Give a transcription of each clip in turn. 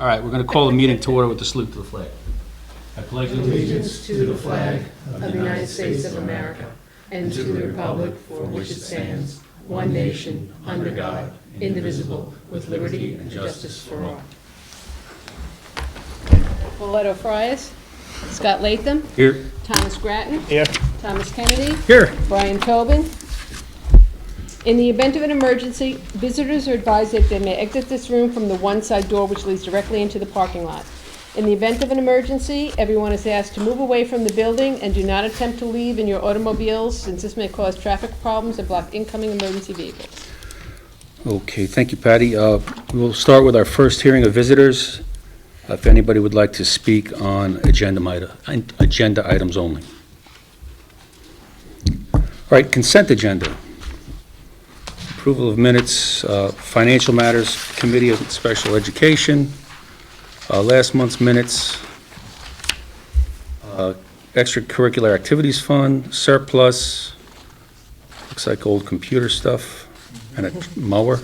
All right, we're going to call the meeting to order with the salute to the flag. I pledge Allegiance to the flag of the United States of America and to the republic for which it stands, one nation, under God, indivisible, with liberty and justice for all. Paulette Frias, Scott Latham, Here. Thomas Grattan, Here. Thomas Kennedy, Here. Brian Tobin. In the event of an emergency, visitors are advised that they may exit this room from the one side door which leads directly into the parking lot. In the event of an emergency, everyone is asked to move away from the building and do not attempt to leave in your automobiles, since this may cause traffic problems and block incoming emergency vehicles. Okay, thank you, Patty. We will start with our first hearing of visitors. If anybody would like to speak on agenda items only. All right, consent agenda. Approval of minutes, financial matters, Committee of Special Education, last month's minutes, extracurricular activities fund, surplus, looks like old computer stuff, and a mower.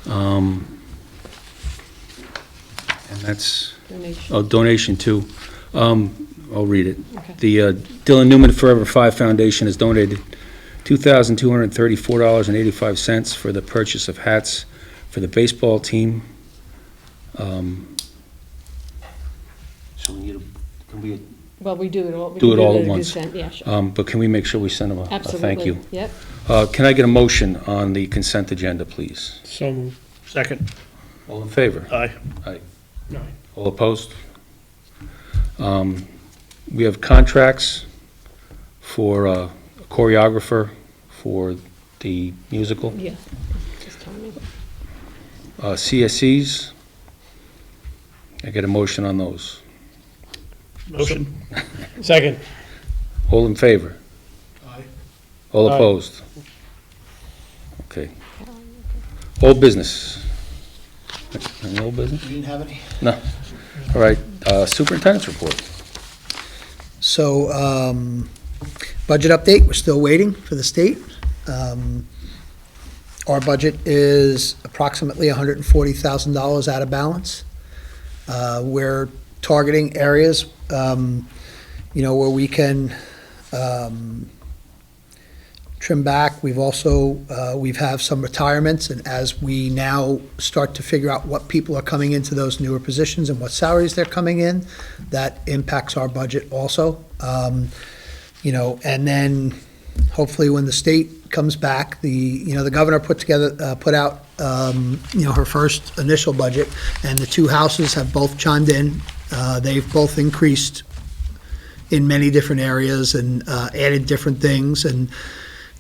And that's, Donation. donation too. I'll read it. Okay. The Dylan Newman Forever 5 Foundation has donated $2,234.85 for the purchase of hats for the baseball team. So we need can we, Well, we do it all. We Do can it all at in once. consent, yeah, sure. but can we make sure we send them a Absolutely. thank you? Yep. Can I get a motion on the consent agenda, please? So moved. Second. All in favor? Aye. Aye. Aye. All opposed? We have contracts for a choreographer for the musical, Yeah. Just tell me. CSEs. I get a motion on those. Motion. Second. All in favor? Aye. All Aye. opposed? Okay. Old business. Any old business? You didn't have any? No. All right, superintendent's report. So, budget update, we're still waiting for the state. Our budget is approximately $140,000 out of balance. We're targeting areas, where we can trim back. We've also, we've have some retirements, and as we now start to figure out what people are coming into those newer positions and what salaries they're coming in, that impacts our budget also. And then hopefully when the state comes back, the governor put out, her first initial budget, and the two houses have both chimed in. They've both increased in many different areas and added different things, and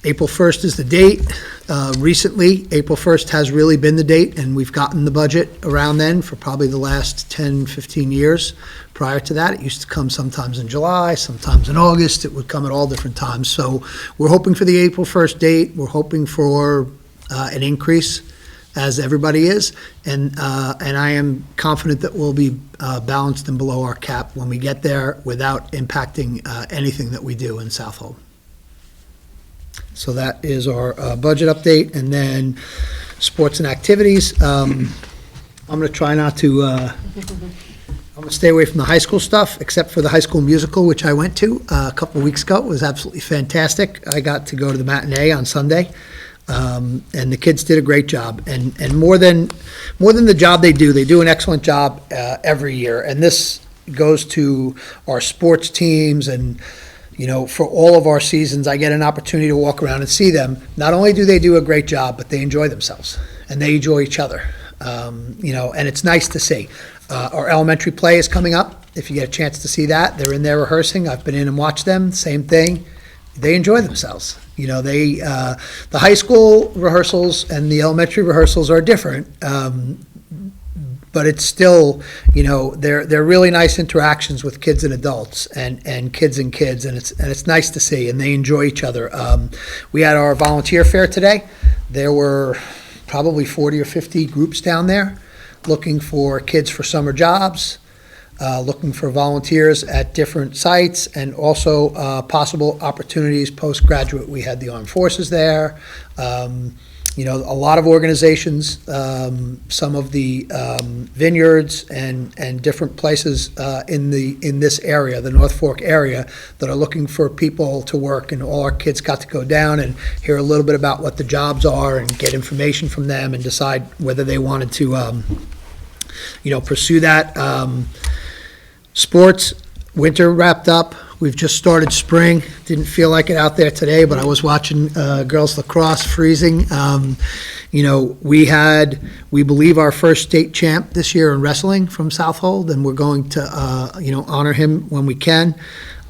April 1st is the date. Recently, April 1st has really been the date, and we've gotten the budget around then for probably the last 10, 15 years. Prior to that, it used to come sometimes in July, sometimes in August. It would come at all different times. So we're hoping for the April 1st date. We're hoping for an increase, as everybody is, and I am confident that we'll be balanced and below our cap when we get there without impacting anything that we do in Southold. So that is our budget update, and then sports and activities. I'm going to try not to, I'm going to stay away from the high school stuff, except for the high school musical, which I went to a couple of weeks ago. It was absolutely fantastic. I got to go to the matinee on Sunday, and the kids did a great job. And more than the job they do an excellent job every year. And this goes to our sports teams, and for all of our seasons, I get an opportunity to walk around and see them. Not only do they do a great job, but they enjoy themselves, and they enjoy each other. And it's nice to see. Our elementary play is coming up. If you get a chance to see that, they're in there rehearsing. I've been in and watched them. Same thing. They enjoy themselves. The high school rehearsals and the elementary rehearsals are different. But it's still, they're really nice interactions with kids and adults, and kids, and it's nice to see, and they enjoy each other. We had our volunteer fair today. There were probably 40 or 50 groups down there looking for kids for summer jobs, looking for volunteers at different sites, and also possible opportunities post-graduate. We had the armed forces there. A lot of organizations, some of the vineyards and different places in this area, the North Fork area, that are looking for people to work, and all our kids got to go down and hear a little bit about what the jobs are and get information from them and decide whether they wanted to, pursue that. Sports, winter wrapped up. We've just started spring. Didn't feel like it out there today, but I was watching girls lacrosse freezing. We believe our first state champ this year in wrestling from Southold, and we're going to, honor him when we can.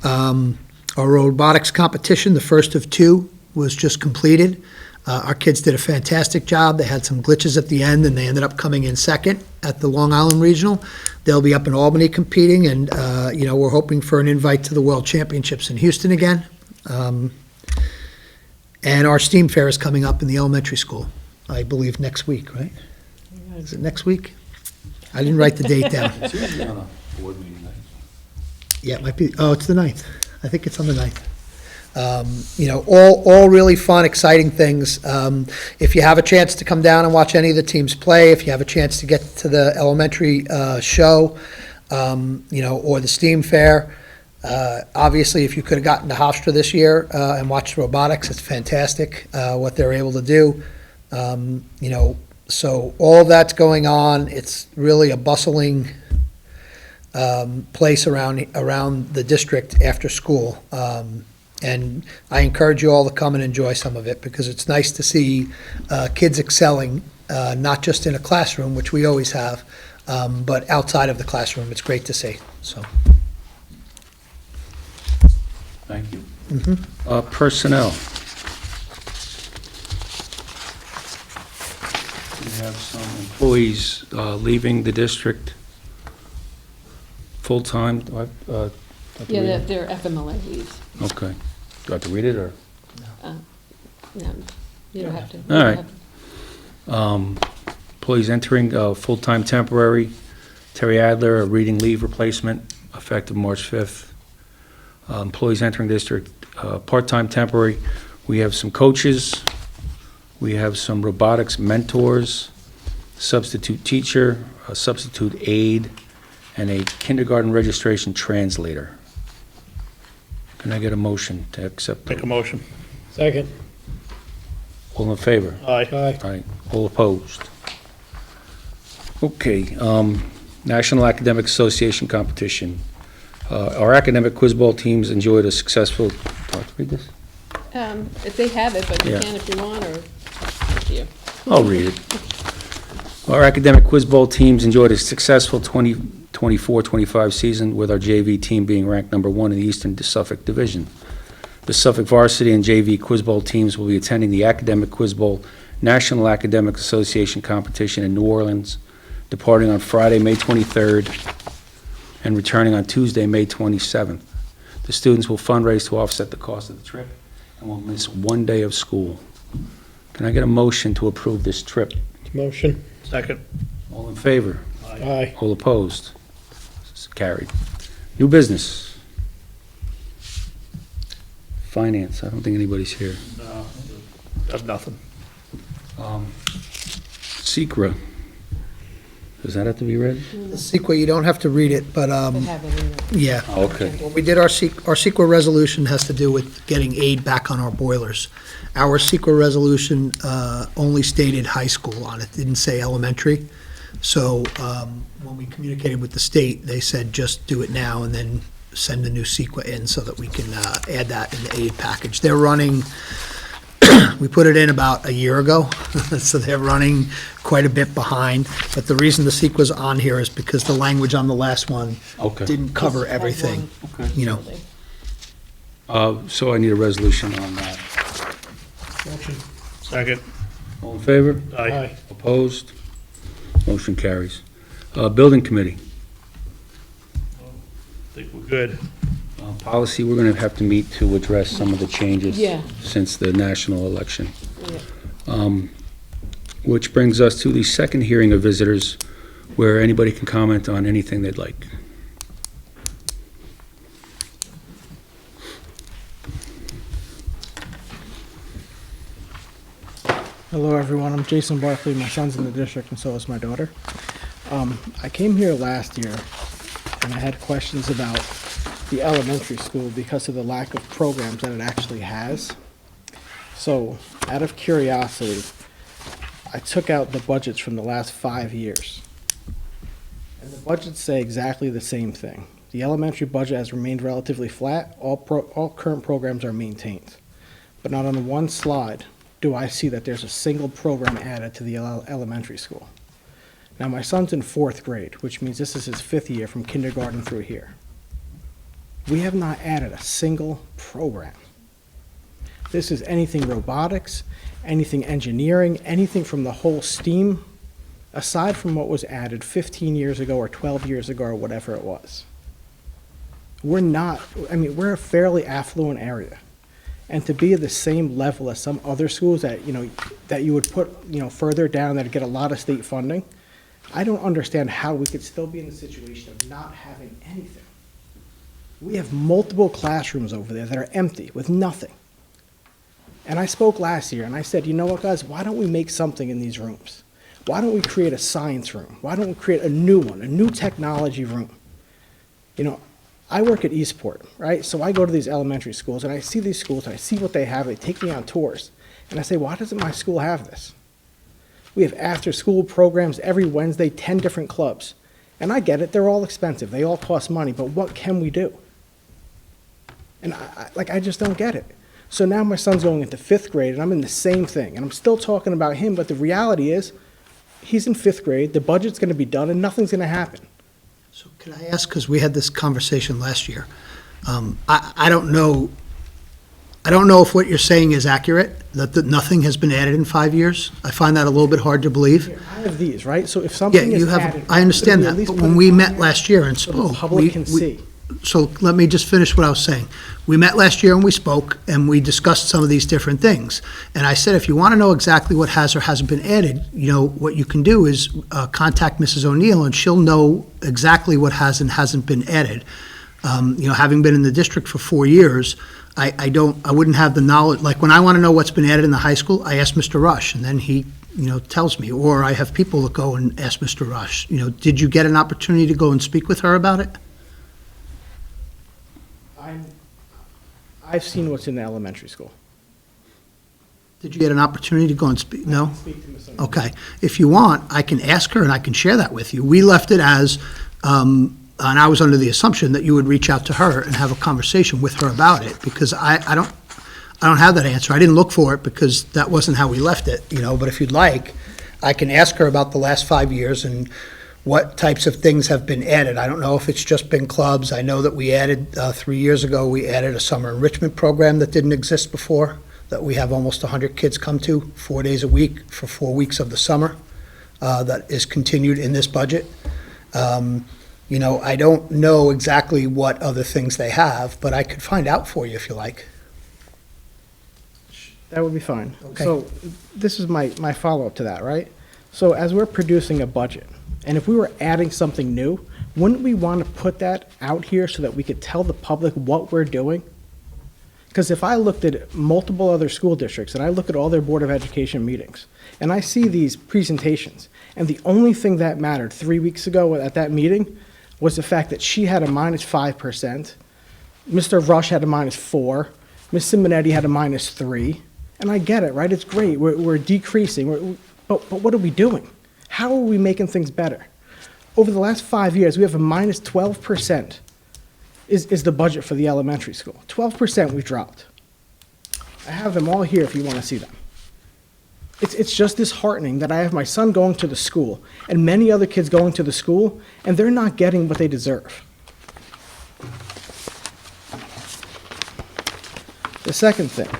Our robotics competition, the first of two, was just completed. Our kids did a fantastic job. They had some glitches at the end, and they ended up coming in second at the Long Island Regional. They'll be up in Albany competing, and, we're hoping for an invite to the World Championships in Houston again. And our STEAM fair is coming up in the elementary school, I believe, next week, right? Is it next week? I didn't write the date down. It's usually on a board meeting night. Yeah, it might be, it's the 9th. I think it's on the 9th. All really fun, exciting things. If you have a chance to come down and watch any of the teams play, if you have a chance to get to the elementary show, or the STEAM fair, obviously, if you could have gotten to Hofstra this year and watched robotics, it's fantastic what they're able to do. So all that's going on. It's really a bustling place around the district after school. And I encourage you all to come and enjoy some of it, because it's nice to see kids excelling, not just in a classroom, which we always have, but outside of the classroom. It's great to see, so. Thank you. Personnel. We have some employees leaving the district full-time. Do I have to Yeah, read it? they're FMLA leaves. Okay. Do I have to read it, or? No, you don't have to. All right. Employees entering full-time temporary. Terry Adler, a reading leave replacement, effective March 5th. Employees entering district, part-time temporary. We have some coaches. We have some robotics mentors, substitute teacher, a substitute aide, and a kindergarten registration translator. Can I get a motion to accept? Make a motion. Second. All in favor? Aye. Aye. All opposed? Okay, National Academic Association competition. Our academic quiz ball teams enjoyed a successful, do I have to read this? If they have it, but you Yeah. can if you want, or up to you. I'll read it. Our academic quiz bowl teams enjoyed a successful 2024-25 season, with our JV team being ranked number 1 in the Eastern Suffolk Division. The Suffolk varsity and JV quiz bowl teams will be attending the Academic Quiz Bowl National Academic Association competition in New Orleans, departing on Friday, May 23rd, and returning on Tuesday, May 27th. The students will fundraise to offset the cost of the trip and will miss one day of school. Can I get a motion to approve this trip? Motion. Second. All in favor? Aye. All opposed? It's carried. New business. Finance, I don't think anybody's here. No, got nothing. Secra. Does that have to be read? CEQA, you don't have to read it, but, They have it in there. yeah. Okay. When we did our CEQA resolution has to do with getting aid back on our boilers. Our CEQA resolution only stated high school on it, didn't say elementary. So when we communicated with the state, they said just do it now and then send the new CEQA in so that we can add that in the aid package. They're running, we put it in about a year ago, so they're running quite a bit behind. But the reason the CEQA's on here is because the language on the last one Okay. didn't cover Just had everything, one. Okay. you know. So I need a resolution on that. Motion. Second. All in favor? Aye. Opposed? Motion carries. Building committee. Think we're good. Policy, we're going to have to meet to address some of the changes Yeah. since the national election. Yeah. Which brings us to the second hearing of visitors, where anybody can comment on anything they'd like. Hello, everyone. I'm Jason Barkley. My son's in the district, and so is my daughter. I came here last year, and I had questions about the elementary school because of the lack of programs that it actually has. So, out of curiosity, I took out the budgets from the last 5 years. And the budgets say exactly the same thing. The elementary budget has remained relatively flat. All current programs are maintained. But not on one slide do I see that there's a single program added to the elementary school. Now, my son's in 4th grade, which means this is his 5th year from kindergarten through here. We have not added a single program. This is anything robotics, anything engineering, anything from the whole STEAM, aside from what was added 15 years ago or 12 years ago or whatever it was. We're not, we're a fairly affluent area. And to be at the same level as some other schools that, that you would put, further down that get a lot of state funding, I don't understand how we could still be in the situation of not having anything. We have multiple classrooms over there that are empty with nothing. And I spoke last year and I said, you know what, guys, why don't we make something in these rooms? Why don't we create a science room? Why don't we create a new one, a new technology room? I work at Eastport, right? So I go to these elementary schools and I see these schools and I see what they have. They take me on tours. And I say, why doesn't my school have this? We have after-school programs every Wednesday, 10 different clubs. And I get it, they're all expensive. They all cost money, but what can we do? And I just don't get it. So now my son's going into 5th grade and I'm in the same thing. And I'm still talking about him, but the reality is he's in 5th grade, the budget's gonna be done and nothing's gonna happen. So can I ask, because we had this conversation last year, I don't know if what you're saying is accurate, that nothing has been added in 5 years. I find that a little bit hard to believe. Here, I have these, right? So if Yeah, something is you have, added. I understand could we at that, least but put when it we on met there last year and so the spoke. public can see. So let me just finish what I was saying. We met last year and we spoke, and we discussed some of these different things. And I said, if you want to know exactly what has or hasn't been added, what you can do is contact Mrs. O'Neill, and she'll know exactly what has and hasn't been added. Having been in the district for 4 years, I wouldn't have the knowledge. Like, when I want to know what's been added in the high school, I ask Mr. Rush, and then he, tells me. Or I have people that go and ask Mr. Rush. Did you get an opportunity to go and speak with her about it? I've seen what's in the elementary school. Did you get an opportunity to go and speak? No? I can speak to Ms. O'Neill. Okay. If you want, I can ask her and I can share that with you. We left it as, and I was under the assumption that you would reach out to her and have a conversation with her about it, because I don't have that answer. I didn't look for it because that wasn't how we left it, but if you'd like, I can ask her about the last 5 years and what types of things have been added. I don't know if it's just been clubs. I know that we added, 3 years ago, we added a summer enrichment program that didn't exist before, that we have almost 100 kids come to 4 days a week for 4 weeks of the summer, that is continued in this budget. I don't know exactly what other things they have, but I could find out for you if you like. That would be fine. Okay. So this is my follow-up to that, right? So as we're producing a budget, and if we were adding something new, wouldn't we want to put that out here so that we could tell the public what we're doing? Because if I looked at multiple other school districts, and I look at all their Board of Education meetings, and I see these presentations, and the only thing that mattered 3 weeks ago at that meeting was the fact that she had a -5%, Mr. Rush had a -4%, Ms. Simonetti had a -3%, and I get it, right? It's great, we're decreasing, but what are we doing? How are we making things better? Over the last 5 years, we have a -12% is the budget for the elementary school. 12% we've dropped. I have them all here if you want to see them. It's just disheartening that I have my son going to the school and many other kids going to the school, and they're not getting what they deserve. The second thing,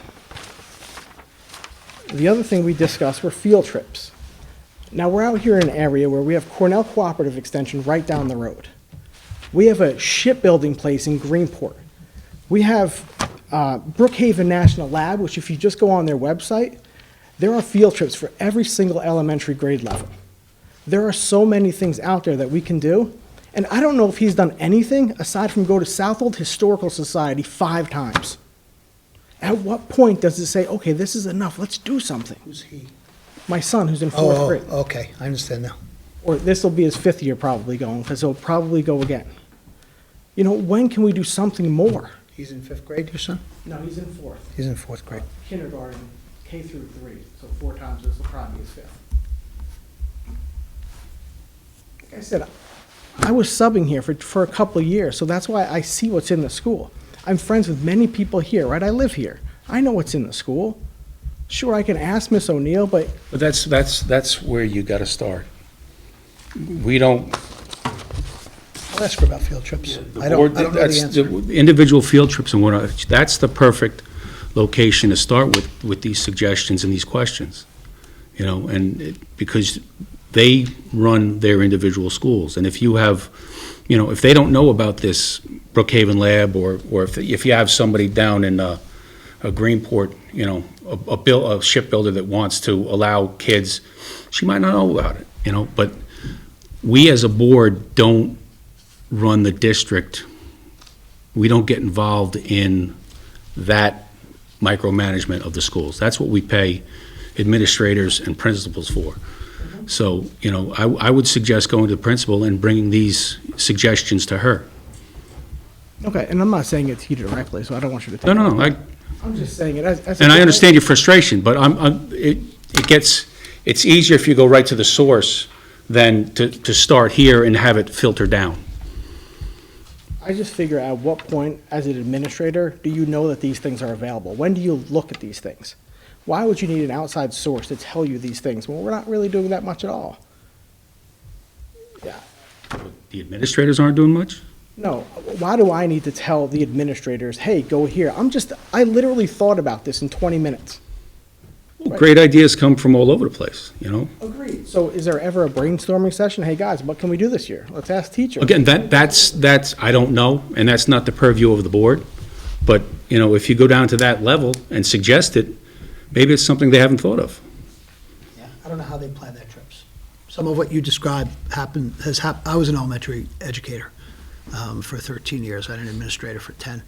the other thing we discussed were field trips. Now, we're out here in an area where we have Cornell Cooperative Extension right down the road. We have a shipbuilding place in Greenport. We have Brookhaven National Lab, which if you just go on their website, there are field trips for every single elementary grade level. There are so many things out there that we can do, and I don't know if he's done anything aside from go to Southold Historical Society 5 times. At what point does it say, okay, this is enough, let's do something? Who's he? My son, who's in fourth Oh, grade. okay, I understand now. Or this will be his fifth year probably going, because he'll probably go again. You know, when can we do something more? He's in fifth grade, your son? No, he's in fourth. He's in fourth grade. Kindergarten, K through 3, so 4 times this will probably be his fifth. Like I said, I was subbing here for a couple of years, so that's why I see what's in the school. I'm friends with many people here, right? I live here. I know what's in the school. Sure, I can ask Miss O'Neill, but But that's where you gotta start. We don't, I'll ask her about field trips. the I board, don't know the that's, answer. the individual field trips and whatnot, that's the perfect location to start with these suggestions and these questions. You know, because they run their individual schools, and if you have, you know, if they don't know about this Brookhaven Lab, or if you have somebody down in a Greenport, you know, a shipbuilder that wants to allow kids, she might not know about it, you know, but we as a board don't run the district. We don't get involved in that micromanagement of the schools. That's what we pay administrators and principals for. So, you know, I would suggest going to the principal and bringing these suggestions to her. okay, and I'm not saying it to you directly, so I don't want you to take No, no, no, I'm just saying it as and I understand your frustration, but it's easier if you go right to the source than to start here and have it filter down. I just figure at what point, as an administrator, do you know that these things are available? When do you look at these things? Why would you need an outside source to tell you these things? Well, we're not really doing that much at all. Yeah, The administrators aren't doing much? no, why do I need to tell the administrators, hey, go here? I literally thought about this in 20 minutes. Well, great ideas come from all over the place, you know? Agreed. So is there ever a brainstorming session? Hey, guys, what can we do this year? Let's ask teachers. Again, that's, I don't know, and that's not the purview of the board. But, you know, if you go down to that level and suggest it, maybe it's something they haven't thought of. Yeah, I don't know how they plan their trips. Some of what you described has happened. I was an elementary educator for 13 years. I had an administrator for 10.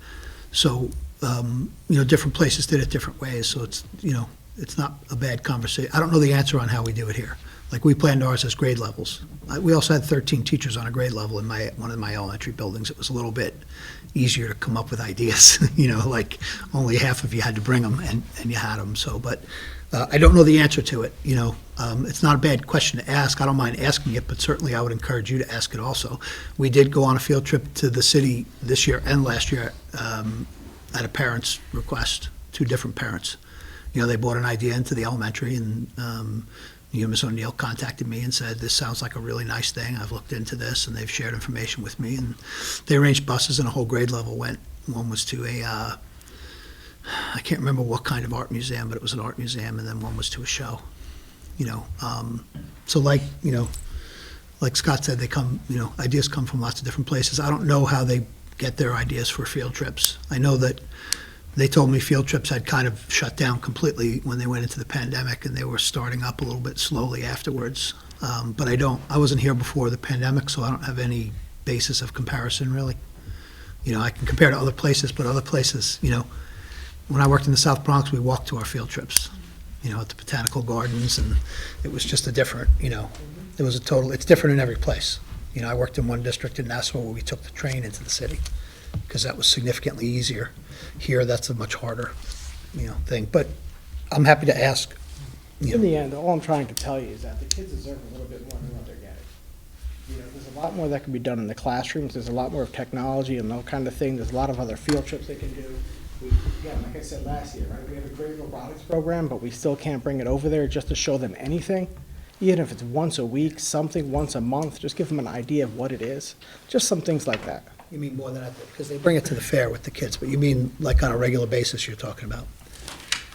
So, you know, different places did it different ways. So it's, you know, it's not a bad conversation. I don't know the answer on how we do it here. Like, we planned ours as grade levels. We also had 13 teachers on a grade level in one of my elementary buildings. It was a little bit easier to come up with ideas, you know, like only half of you had to bring them, and you had them. So, but I don't know the answer to it, you know. It's not a bad question to ask. I don't mind asking it, but certainly I would encourage you to ask it also. We did go on a field trip to the city this year and last year at a parent's request, 2 different parents. You know, they brought an idea into the elementary, and you know, Ms. O'Neill contacted me and said, this sounds like a really nice thing. I've looked into this, and they've shared information with me, and they arranged buses, and a whole grade level went. One was to I can't remember what kind of art museum, but it was an art museum, and then one was to a show, you know. So like, you know, like Scott said, they come, you know, ideas come from lots of different places. I don't know how they get their ideas for field trips. I know that they told me field trips had kind of shut down completely when they went into the pandemic, and they were starting up a little bit slowly afterwards. But I wasn't here before the pandemic, so I don't have any basis of comparison, really. You know, I can compare to other places, but other places, you know, when I worked in the South Bronx, we walked to our field trips, you know, at the Botanical Gardens, and it was just a different, you know, it's different in every place. You know, I worked in one district in Nassau where we took the train into the city, because that was significantly easier. Here, that's a much harder, you know, thing. But I'm happy to ask. You In know, the end, all I'm trying to tell you is that the kids deserve a little bit more than what they're getting. You know, there's a lot more that can be done in the classrooms. There's a lot more of technology and that kind of thing. There's a lot of other field trips they can do. Again, like I said last year, right, we have a great robotics program, but we still can't bring it over there just to show them anything. Even if it's once a week, something once a month, just give them an idea of what it is. Just some things like that. you mean more than that, because they bring it to the fair with the kids, but you mean like on a regular basis you're talking about?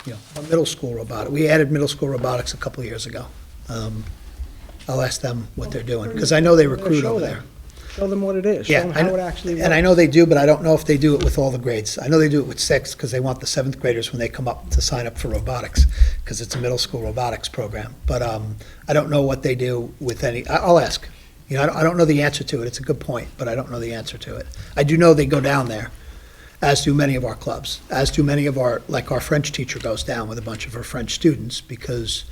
You know, a middle school robotic. We added middle school robotics a couple of years ago. I'll ask them what they're doing, because I know they recruit Show over them. there. Show them what it is. Show Yeah, them I how know- it actually works. and I know they do, but I don't know if they do it with all the grades. I know they do it with 6th, because they want the 7th graders when they come up to sign up for robotics, because it's a middle school robotics program. But I don't know what they do with I'll ask. You know, I don't know the answer to it. It's a good point, but I don't know the answer to it. I do know they go down there, as do many of our clubs, as do many of our French teacher goes down with a bunch of her French students, because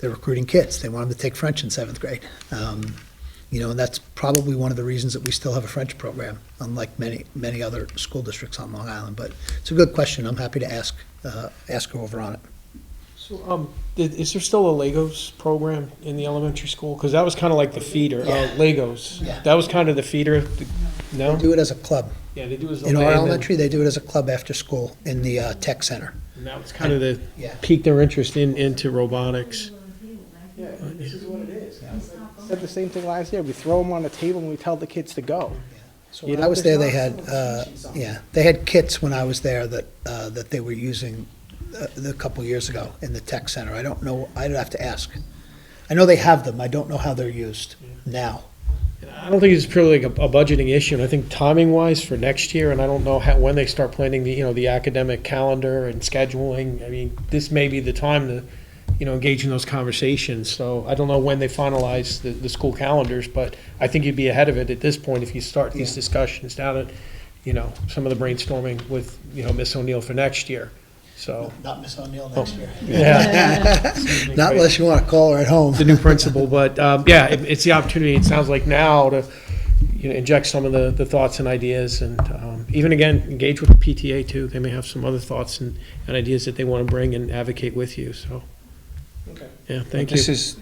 they're recruiting kids. They want them to take French in 7th grade. And that's probably one of the reasons that we still have a French program, unlike many other school districts on Long Island. But it's a good question. I'm happy to ask her over on it. So, is there still a Legos program in the elementary school? Because that was kind of like the feeder, Yeah. Legos. Yeah. That was kind of the feeder, no? Do it as a club. Yeah, they do as a. In our and then- elementary, they do it as a club after school in the tech center. And that was kind of the, Yeah. piqued their interest into robotics. Yeah, this is what it is. Said the same thing last year. We throw them on the table and we tell the kids to go. So when I was there, they had kits when I was there that they were using a couple years ago in the tech center. I don't know, I'd have to ask. I know they have them, I don't know how they're used now. I don't think it's purely like a budgeting issue, and I think timing-wise for next year, and I don't know when they start planning the academic calendar and scheduling. I mean, this may be the time to, engage in those conversations. So I don't know when they finalize the school calendars, but I think you'd be ahead of it at this point if you start these discussions down at, some of the brainstorming with, Ms. O'Neill for next year. So, Not Miss O'Neill next year. yeah. Not unless you want to call her at home. The new principal, but, it's the opportunity, it sounds like now, to, inject some of the thoughts and ideas, and even again, engage with the PTA too. They may have some other thoughts and ideas that they want to bring and advocate with you, so. Okay. Yeah, thank you. This is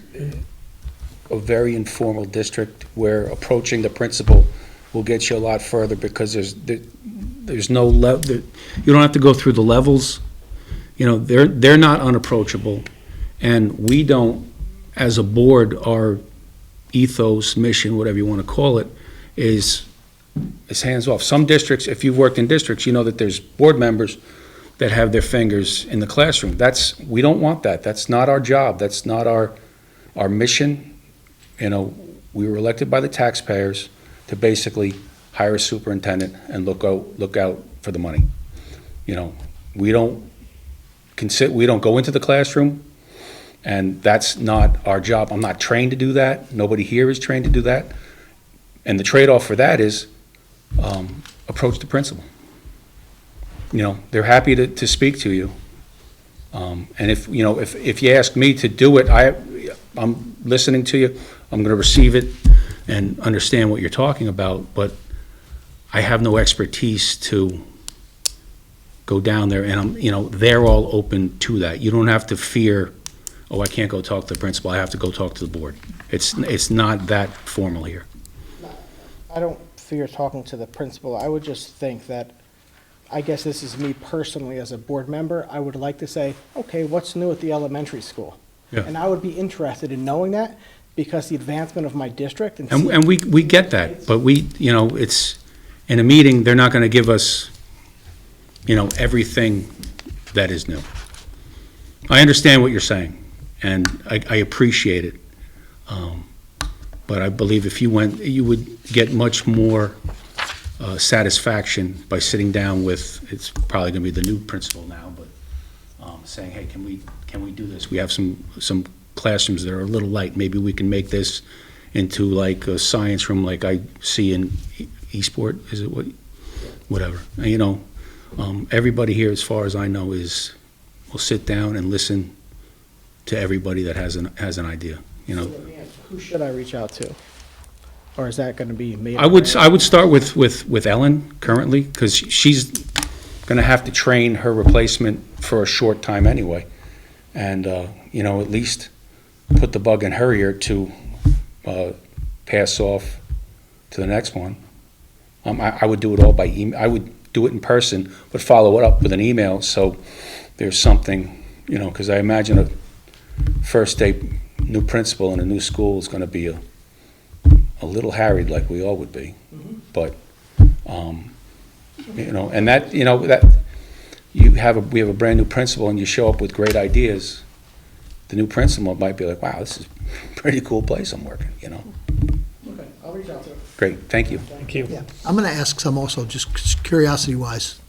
a very informal district where approaching the principal will get you a lot further because there's no you don't have to go through the levels. They're not unapproachable, and we don't, as a board, our ethos, mission, whatever you want to call it, is hands off. Some districts, if you've worked in districts, you know that there's board members that have their fingers in the classroom. We don't want that. That's not our job. That's not our mission. We were elected by the taxpayers to basically hire a superintendent and look out for the money. We don't go into the classroom, and that's not our job. I'm not trained to do that. Nobody here is trained to do that. And the trade-off for that is approach the principal. They're happy to speak to you. And if you ask me to do it, I'm listening to you. I'm going to receive it and understand what you're talking about, but I have no expertise to go down there, and they're all open to that. You don't have to fear, I can't go talk to the principal, I have to go talk to the board. It's not that formal here. I don't fear talking to the principal. I would just think that, I guess this is me personally as a board member, I would like to say, okay, what's new at the elementary school? Yeah. And I would be interested in knowing that, because the advancement of my district and. And we get that, but it's, in a meeting, they're not going to give us, everything that is new. I understand what you're saying, and I appreciate it. But I believe if you went, you would get much more satisfaction by sitting down with, it's probably going to be the new principal now, but saying, hey, can we do this? We have some classrooms that are a little light. Maybe we can make this into like a science room like I see in Eastport, is it what? Whatever. Everybody here, as far as I know, will sit down and listen to everybody that has an idea, Who should I reach out to? Or is that gonna be made? I would start with Ellen currently, because she's gonna have to train her replacement for a short time anyway. And, at least put the bug in her ear to pass off to the next one. I would do it all by email. I would do it in person, but follow it up with an email, so there's something, because I imagine a first-day new principal in a new school is gonna be a little harried, like we all would be. But, and that, we have a brand-new principal and you show up with great ideas, the new principal might be like, wow, this is a pretty cool place I'm working, Okay, I'll reach out to her. Great, thank you. Thank you. Yeah, I'm going to ask some also, just curiosity-wise.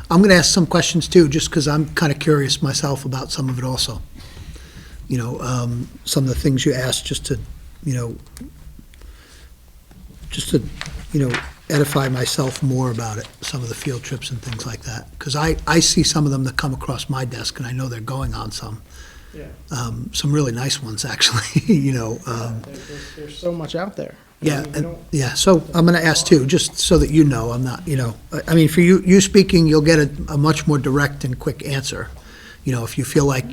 I'm going to ask some questions too, just because I'm kind of curious myself about some of it also. Some of the things you asked, just to edify myself more about it, some of the field trips and things like that. Because I see some of them that come across my desk, and I know they're going on some. some really nice ones, actually, you know. There's so much out there. Yeah, We and- don't- yeah, so I'm going to ask too, just so that you know, I'm not, you know, I mean, for you speaking, you'll get a much more direct and quick answer. You know, if you feel like,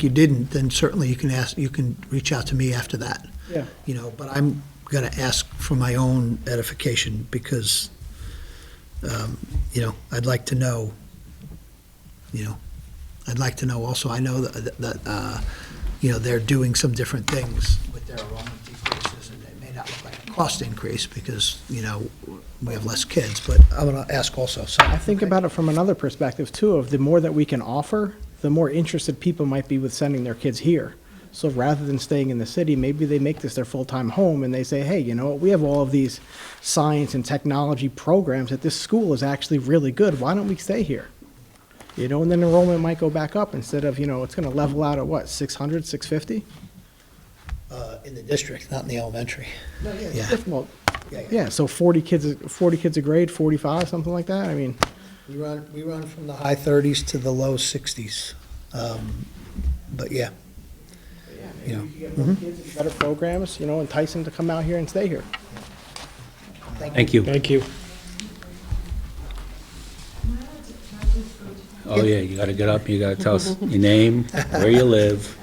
you didn't, then certainly you can reach out to me after that. Yeah. You know, but I'm going to ask for my own edification because, you know, I'd like to know, also, I know that, you know, they're doing some different things with their enrollment decreases, and it may not look like a cost increase because, you know, we have less kids, but I'm going to ask also, so. I think about it from another perspective too, of the more that we can offer, the more interested people might be with sending their kids here. So rather than staying in the city, maybe they make this their full-time home and they say, hey, you know what, we have all of these science and technology programs at this school is actually really good. Why don't we stay here? You know, and then enrollment might go back up instead of, you know, it's going to level out at what, 600, 650? In the district, not in the elementary. Yeah. Well, Yeah, yeah, so 40 kids a grade, 45, something like that? I mean, We run from the high 30s to the low 60s. But yeah, you know. you get more kids and better programs, you know, entice them to come out here and stay here. Thank you. Thank you. Oh, yeah, you gotta get up, you gotta tell us your name, where you live.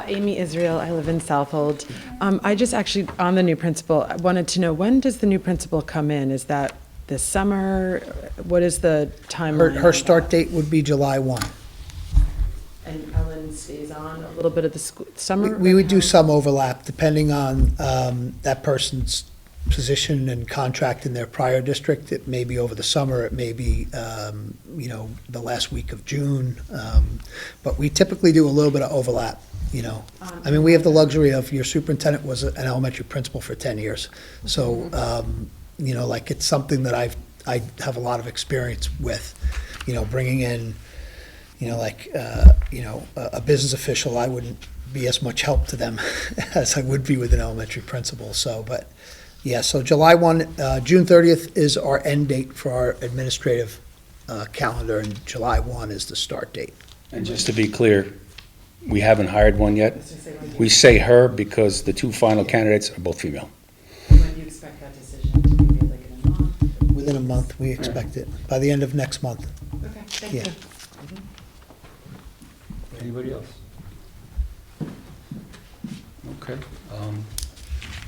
Amy Israel, I live in Southold. I just actually, on the new principal, I wanted to know, when does the new principal come in? Is that this summer? What is the timeline? Her start date would be July 1. And Ellen stays on a little bit of the summer? We would do some overlap depending on that person's position and contract in their prior district. It may be over the summer, it may be, you know, the last week of June. But we typically do a little bit of overlap, you know. I mean, we have the luxury of, your superintendent was an elementary principal for 10 years. So, you know, like, it's something that I have a lot of experience with, you know, bringing in, you know, like, you know, a business official. I wouldn't be as much help to them as I would be with an elementary principal. So, but, yeah, so July 1, June 30th is our end date for our administrative calendar, and July 1 is the start date. And just to be clear, we haven't hired one yet. We say her because the two final candidates are both female. When do you expect that decision to be made, like in a month? Within a month, we expect it, by the end of next month. Okay, thank Yeah. you. Anybody else? Okay.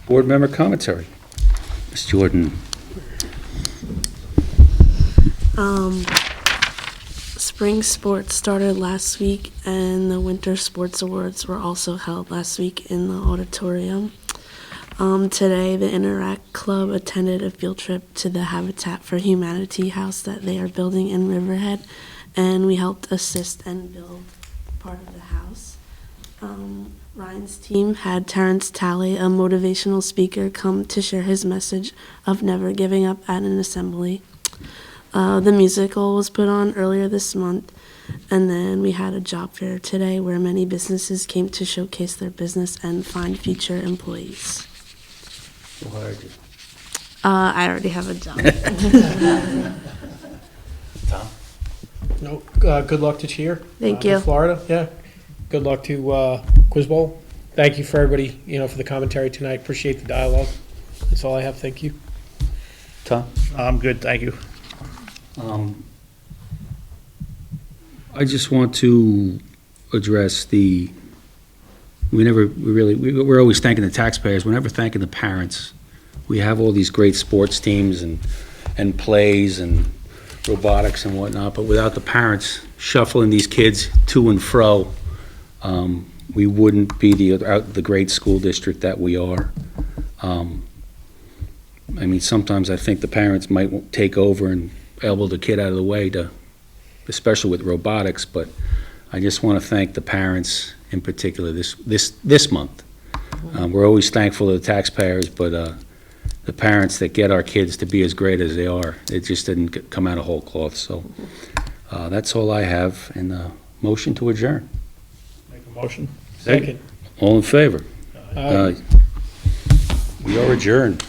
Board member commentary. Ms. Jordan. Spring sports started last week, and the Winter Sports Awards were also held last week in the auditorium. Today, the Interact Club attended a field trip to the Habitat for Humanity house that they are building in Riverhead, and we helped assist and build part of the house. Ryan's team had Terrence Talley, a motivational speaker, come to share his message of never giving up at an assembly. The musical was put on earlier this month, and then we had a job fair today where many businesses came to showcase their business and find future employees. Who hired you? I already have a job. Tom? No, good luck to cheer. Thank In you. Florida, yeah. Good luck to Quiz Bowl. Thank you for everybody, you know, for the commentary tonight. Appreciate the dialogue. That's all I have. Thank you. Tom? I'm good, thank you. I just want to address we're always thanking the taxpayers, we're never thanking the parents. We have all these great sports teams and plays and robotics and whatnot, but without the parents shuffling these kids to and fro, we wouldn't be the great school district that we are. I mean, sometimes I think the parents might take over and elbow the kid out of the way, especially with robotics, but I just want to thank the parents in particular this month. We're always thankful to the taxpayers, but the parents that get our kids to be as great as they are, it just didn't come out of whole cloth. So that's all I have, and motion to adjourn. Make a motion. Second. All in favor? Aye. We are adjourned.